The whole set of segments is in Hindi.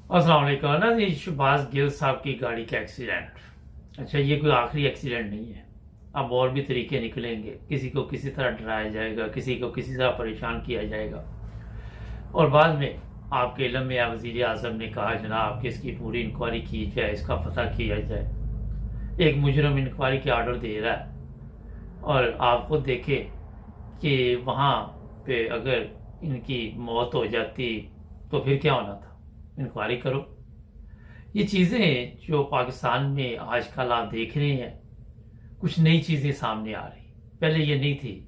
अस्सलाम वालेकुम। ना जी, शहबाज गिल साहब की गाड़ी का एक्सीडेंट। अच्छा, ये कोई आखिरी एक्सीडेंट नहीं है। अब और भी तरीके निकलेंगे, किसी को किसी तरह डराया जाएगा, किसी को किसी तरह परेशान किया जाएगा। और बाद में आपके इल्म में वज़ीर आज़म ने कहा जनाब कि इसकी पूरी इंक्वायरी की जाए, इसका पता किया जाए। एक मुजरम इंक्वायरी के आर्डर दे रहा है और आप खुद देखें कि वहाँ पे अगर इनकी मौत हो जाती तो फिर क्या होना था। इंक्वायरी करो। ये चीज़ें जो पाकिस्तान में आजकल आप देख रहे हैं, कुछ नई चीज़ें सामने आ रही, पहले ये नहीं थी।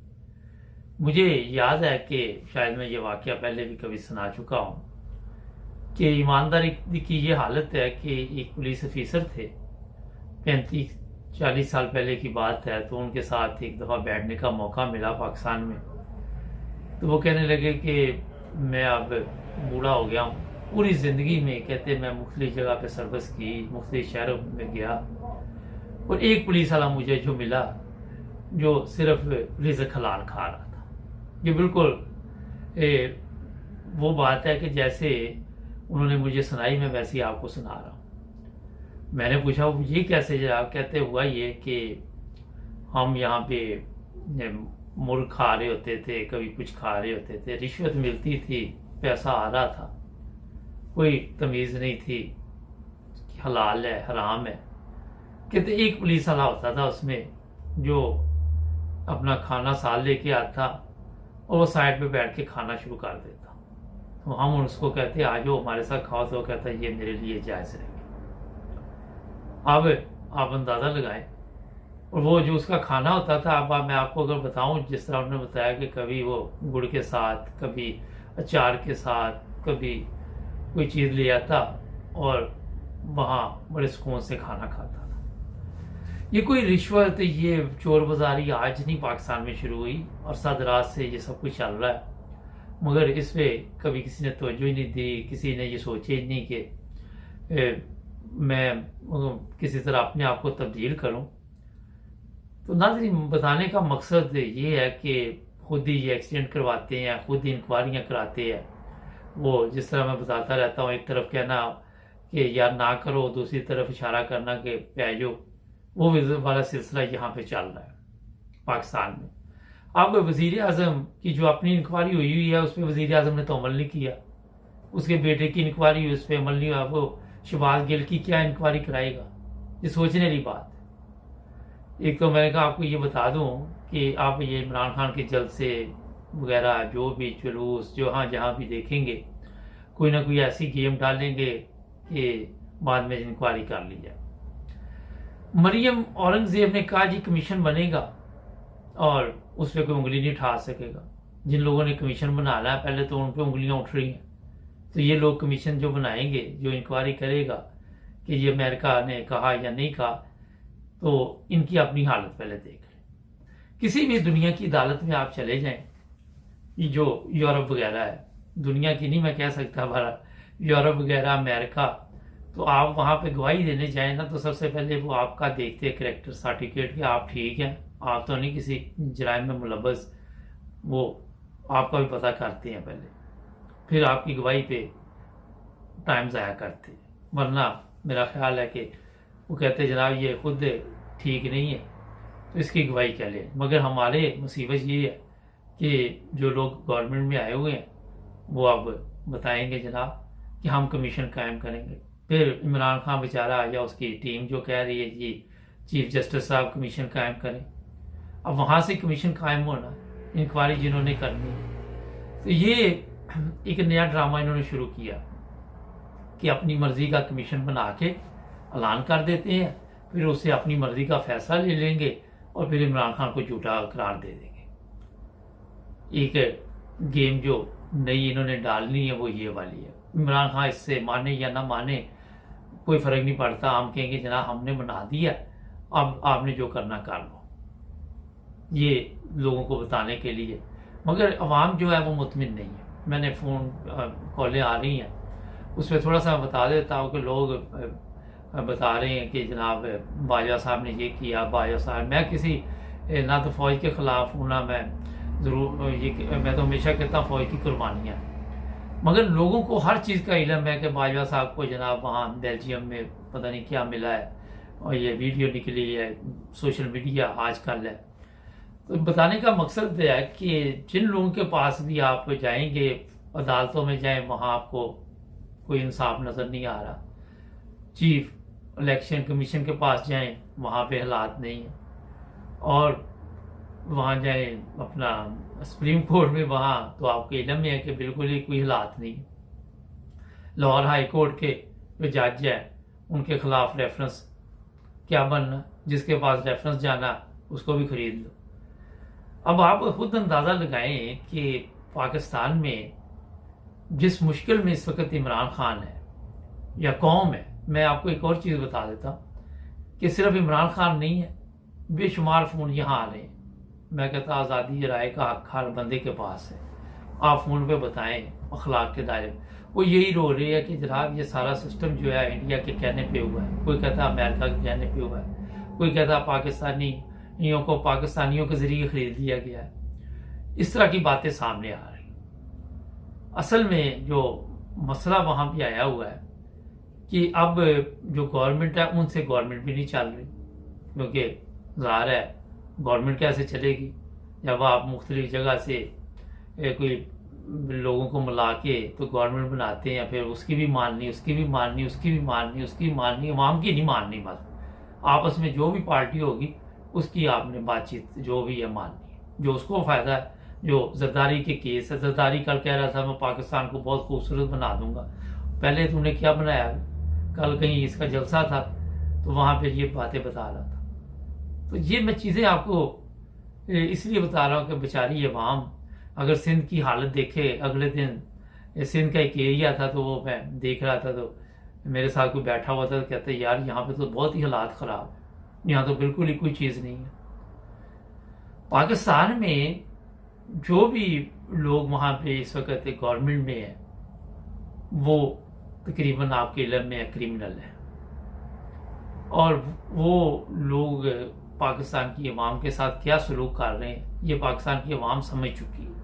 मुझे याद है कि शायद मैं ये वाक़या पहले भी कभी सुना चुका हूँ कि ईमानदारी की ये हालत है कि एक पुलिस ऑफिसर थे, 35-40 साल पहले की बात है। तो उनके साथ एक दफ़ा बैठने का मौका मिला पाकिस्तान में। तो वो कहने लगे कि मैं अब बूढ़ा हो गया हूँ, पूरी ज़िंदगी में कहते मैं मुख्तलिफ जगह पे सर्विस की, मुख्तलिफ शहरों में गया, और एक पुलिस वाला मुझे जो मिला जो सिर्फ रिज़्क हलाल खा रहा था। ये बिल्कुल वो बात है कि जैसे उन्होंने मुझे सुनाई, मैं वैसे ही आपको सुना रहा हूँ। मैंने पूछा वो ये कैसे जनाब? कहते हुआ ये कि हम यहाँ पे मुर्ग खा रहे होते थे, कभी कुछ खा रहे होते थे, रिश्वत मिलती थी, पैसा आ रहा था, कोई तमीज़ नहीं थी कि हलाल है हराम है। कहते एक पुलिस वाला होता था उसमें जो अपना खाना साल लेके आता और वो साइड पे बैठ के खाना शुरू कर देता। तो हम उसको कहते आ जाओ हमारे साथ खाओ, तो कहता ये मेरे लिए जायज़ रहेगी। अब आप अंदाज़ा लगाएं। और वो जो उसका खाना होता था, अब मैं आपको अगर बताऊं, जिस तरह उन्होंने बताया कि कभी वो गुड़ के साथ, कभी अचार के साथ, कभी कोई चीज़ ले आता और वहाँ बड़े सुकून से खाना खाता था। ये कोई रिश्वत, ये चोर बाजारी आज नहीं पाकिस्तान में शुरू हुई, और सदरात से ये सब कुछ चल रहा है। मगर इस पर कभी किसी ने तवज्जो ही नहीं दी, किसी ने ये सोचे ही नहीं कि मैं किसी तरह अपने आप को तब्दील करूं। तो नाज़रीन, बताने का मकसद ये है कि खुद ही ये एक्सीडेंट करवाते हैं, खुद ही इंक्वायरियाँ कराते हैं। वो जिस तरह मैं बताता रहता हूँ, एक तरफ कहना कि यार ना करो, दूसरी तरफ इशारा करना कि पैजो, वो वाला सिलसिला यहाँ पे चल रहा है पाकिस्तान में। अब वज़ीर आज़म की जो अपनी इंक्वायरी हुई है उस पर वज़ीर आज़म ने तो अमल नहीं किया। उसके बेटे की इंक्वायरी हुई, उस पर अमल नहीं हुआ। वो शहबाज गिल की क्या इंक्वायरी कराएगा? ये सोचने वाली बात है। एक तो मैंने कहा आपको ये बता दूं कि आप ये इमरान खान के जलसे वगैरह, जो भी जुलूस जहाँ भी देखेंगे, कोई ना कोई ऐसी गेम डालेंगे कि बाद में इंक्वायरी कर ली जाए। मरियम औरंगजेब ने कहा जी कमीशन बनेगा और उस पर कोई उंगली नहीं उठा सकेगा। जिन लोगों ने कमीशन बनाना है पहले तो उन पर उंगलियां उठ रही हैं। तो ये लोग कमीशन जो बनाएंगे, जो इंक्वायरी करेगा कि ये अमेरिका ने कहा या नहीं कहा, तो इनकी अपनी हालत पहले देख लें। किसी भी दुनिया की अदालत में आप चले जाएं, ये जो यूरोप वगैरह है, दुनिया की नहीं मैं कह सकता, भला यूरोप वगैरह, अमेरिका, तो आप वहाँ पे गवाही देने जाए ना, तो सबसे पहले वो आपका देखते हैं करेक्टर सर्टिफिकेट कि आप ठीक हैं, आप तो नहीं किसी जराइम में मुलव्वस। वो आपका भी पता करते हैं पहले, फिर आपकी गवाही पे टाइम ज़ाया करते हैं। वरना मेरा ख्याल है कि वो कहते जनाब ये खुद ठीक नहीं है, तो इसकी गवाही क्या ले। मगर हमारे मुसीबत ये है कि जो लोग गवर्नमेंट में आए हुए हैं वो अब बताएंगे जनाब कि हम कमीशन कायम करेंगे। फिर इमरान खान बेचारा या उसकी टीम जो कह रही है जी चीफ जस्टिस साहब कमीशन कायम करें। अब वहाँ से कमीशन कायम होना, इंक्वायरी जिन्होंने करनी है, तो ये एक नया ड्रामा इन्होंने शुरू किया कि अपनी मर्जी का कमीशन बना के ऐलान कर देते हैं, फिर उससे अपनी मर्जी का फैसला ले लेंगे और फिर इमरान खान को झूठा करार दे देंगे। एक गेम जो नई इन्होंने डालनी है वो ये वाली है। इमरान खान इससे माने या ना माने कोई फर्क नहीं पड़ता, हम कहेंगे जनाब हमने बना दिया, अब आपने जो करना कर लो। ये लोगों को बताने के लिए, मगर अवाम जो है वो मुतमिन नहीं है। मैंने फ़ोन कॉलें आ रही हैं, उस पर थोड़ा सा बता देता हूँ कि लोग बता रहे हैं कि जनाब बाजवा साहब ने ये किया, बाजवा साहब, मैं किसी ना तो फ़ौज के ख़िलाफ़ हूँ ना मैं ज़रूर ये, मैं तो हमेशा कहता हूँ फ़ौज की कुर्बानियाँ। मगर लोगों को हर चीज़ का इल्म है कि बाजवा साहब को जनाब वहाँ बेल्जियम में पता नहीं क्या मिला है, और ये वीडियो निकली है, सोशल मीडिया आजकल है। तो बताने का मकसद है कि जिन लोगों के पास भी आप जाएंगे, अदालतों में जाएं, वहाँ आपको कोई इंसाफ नज़र नहीं आ रहा। चीफ इलेक्शन कमीशन के पास जाएं, वहाँ पे हालात नहीं है। और वहाँ जाएं अपना सुप्रीम कोर्ट में, वहाँ तो आपको इल्म है कि बिल्कुल ही कोई हालात नहीं है। लाहौर हाई कोर्ट के जो जज हैं उनके खिलाफ रेफरेंस क्या बनना, जिसके पास रेफरेंस जाना उसको भी खरीद लो। अब आप खुद अंदाज़ा लगाएं कि पाकिस्तान में जिस मुश्किल में इस वक्त इमरान खान है या कौम है। मैं आपको एक और चीज़ बता देता हूँ कि सिर्फ इमरान खान नहीं है, बेशुमार फ़ोन यहाँ आ रहे हैं। मैं कहता आज़ादी राय का हक हर बंदे के पास है, आप फ़ोन पे बताएं अखलाक के दायरे में। वो यही रो रही है कि जनाब ये सारा सिस्टम जो है इंडिया के कहने पे हुआ है, कोई कहता अमेरिका के कहने पे हुआ है, कोई कहता पाकिस्तानियों को पाकिस्तानियों के ज़रिए ख़रीद लिया गया है। इस तरह की बातें सामने आ रही। असल में जो मसला वहाँ भी आया हुआ है कि अब जो गवर्नमेंट है उनसे गवर्नमेंट भी नहीं चल रही, क्योंकि ज़ाहिर है गवर्नमेंट कैसे चलेगी जब आप मुख्तलिफ जगह से कोई लोगों को मिला के तो गवर्नमेंट बनाते हैं, फिर उसकी भी माननी, उसकी भी माननी, उसकी भी माननी, उसकी माननी, अवाम की नहीं माननी। बस आपस में जो भी पार्टी होगी उसकी आपने बातचीत जो भी है माननी है, जो उसको फ़ायदा है। जो जरदारी के केस है, जरदारी कल कह रहा था मैं पाकिस्तान को बहुत खूबसूरत बना दूंगा। पहले तुमने क्या बनाया? कल कहीं इसका जलसा था तो वहाँ पे ये बातें बता रहा था। तो ये मैं चीज़ें आपको इसलिए बता रहा हूँ कि बेचारी अवाम अगर सिंध की हालत देखे, अगले दिन सिंध का एक एरिया था तो वो मैं देख रहा था तो मेरे साथ कोई बैठा हुआ था तो कहते यार यहाँ पे तो बहुत ही हालात ख़राब है, यहाँ तो बिल्कुल ही कोई चीज़ नहीं है। पाकिस्तान में जो भी लोग वहाँ पे इस वक्त गवर्नमेंट में है वो तकरीबन आपके इल्म में क्रिमिनल है, और वो लोग पाकिस्तान की अवाम के साथ क्या सलूक कर रहे हैं ये पाकिस्तान की अवाम समझ चुकी है,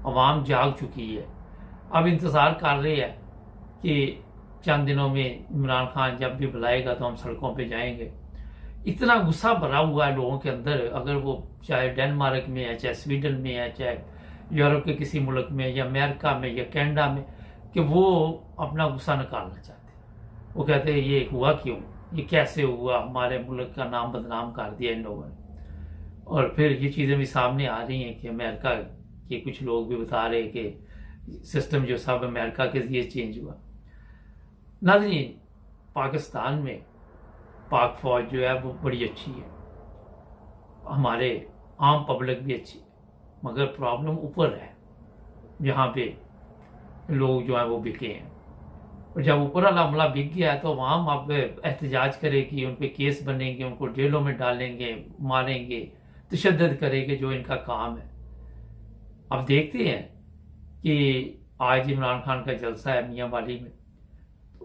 अवाम जाग चुकी है। अब इंतज़ार कर रहे हैं कि चंद दिनों में इमरान खान जब भी बुलाएगा तो हम सड़कों पे जाएंगे। इतना गुस्सा भरा हुआ है लोगों के अंदर, अगर वो चाहे डेनमार्क में है, चाहे स्वीडन में है, चाहे यूरोप के किसी मुल्क में या अमेरिका में या कनाडा में, कि वो अपना गुस्सा निकालना चाहते हैं। वो कहते हैं ये हुआ क्यों, ये कैसे हुआ, हमारे मुल्क का नाम बदनाम कर दिया इन लोगों ने। और फिर ये चीज़ें भी सामने आ रही हैं कि अमेरिका के कुछ लोग भी बता रहे हैं कि सिस्टम जो सब अमेरिका के जरिए चेंज हुआ। नाज़रीन, पाकिस्तान में पाक फौज जो है वो बड़ी अच्छी है, हमारे आम पब्लिक भी अच्छी है, मगर प्रॉब्लम ऊपर है जहाँ पे लोग जो है वो बिके हैं। और जब ऊपर वाला हमला बिक गया है तो वहाँ अब एहतजाज करेगी, उन पर केस बनेंगे, उनको जेलों में डालेंगे, मारेंगे, तशद्दुद करेंगे, जो इनका काम है। अब देखते हैं कि आज इमरान खान का जलसा है मियाँ वाली में,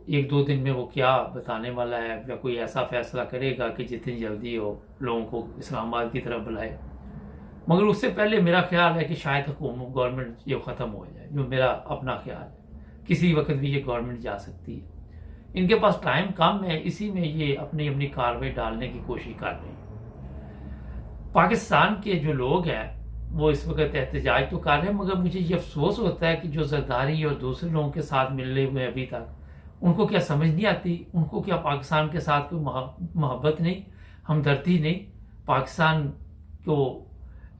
एक दो दिन में वो क्या बताने वाला है, या कोई ऐसा फैसला करेगा कि जितनी जल्दी हो लोगों को इस्लामाबाद की तरफ बुलाए। मगर उससे पहले मेरा ख्याल है कि शायद हुकूमत गवर्नमेंट ये ख़त्म हो जाए, जो मेरा अपना ख्याल है। किसी वक्त भी ये गवर्नमेंट जा सकती है, इनके पास टाइम कम है, इसी में ये अपनी अपनी कार्रवाई डालने की कोशिश कर रहे हैं। पाकिस्तान के जो लोग हैं वो इस वक्त एहतजाज तो कर रहे हैं, मगर मुझे ये अफसोस होता है कि जो जरदारी और दूसरे लोगों के साथ मिल रहे हुए अभी तक, उनको क्या समझ नहीं आती, उनको क्या पाकिस्तान के साथ कोई मोहब्बत नहीं, हमदर्दी नहीं, पाकिस्तान को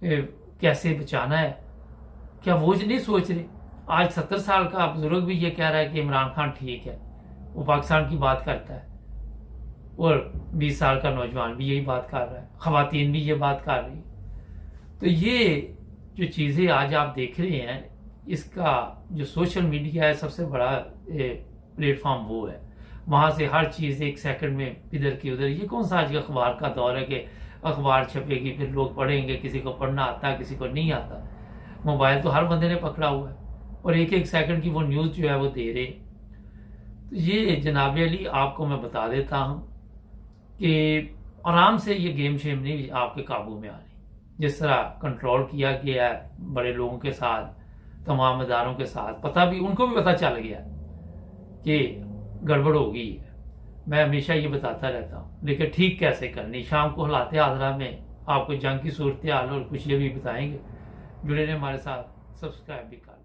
कैसे बचाना है, क्या वो नहीं सोच रहे। आज 70 साल का बुजुर्ग भी ये कह रहा है कि इमरान खान ठीक है, वो पाकिस्तान की बात करता है, और 20 साल का नौजवान भी यही बात कर रहा है, खवातीन भी ये बात कर रही है। तो ये जो चीज़ें आज आप देख रहे हैं, इसका जो सोशल मीडिया है सबसे बड़ा प्लेटफॉर्म वो है। वहाँ से हर चीज़ एक सेकंड में इधर की उधर। ये कौन सा आज अखबार का दौर है कि अखबार छपेगी फिर लोग पढ़ेंगे, किसी को पढ़ना आता है किसी को नहीं आता। मोबाइल तो हर बंदे ने पकड़ा हुआ है और एक एक सेकंड की वो न्यूज़ जो है वो दे रहे। तो ये जनाब अली आपको मैं बता देता हूँ कि आराम से ये गेम शेम नहीं आपके काबू में आ रही। जिस तरह कंट्रोल किया गया है बड़े लोगों के साथ, तमाम इदारों के साथ, पता भी उनको भी पता चल गया कि गड़बड़ हो गई है। मैं हमेशा ये बताता रहता हूँ, लेकिन ठीक कैसे करनी। शाम को हालात हाजरा में आपको जंग की सूरत हाल और कुछ ये भी बताएंगे। जुड़े रहे हमारे साथ, सब्सक्राइब भी कर।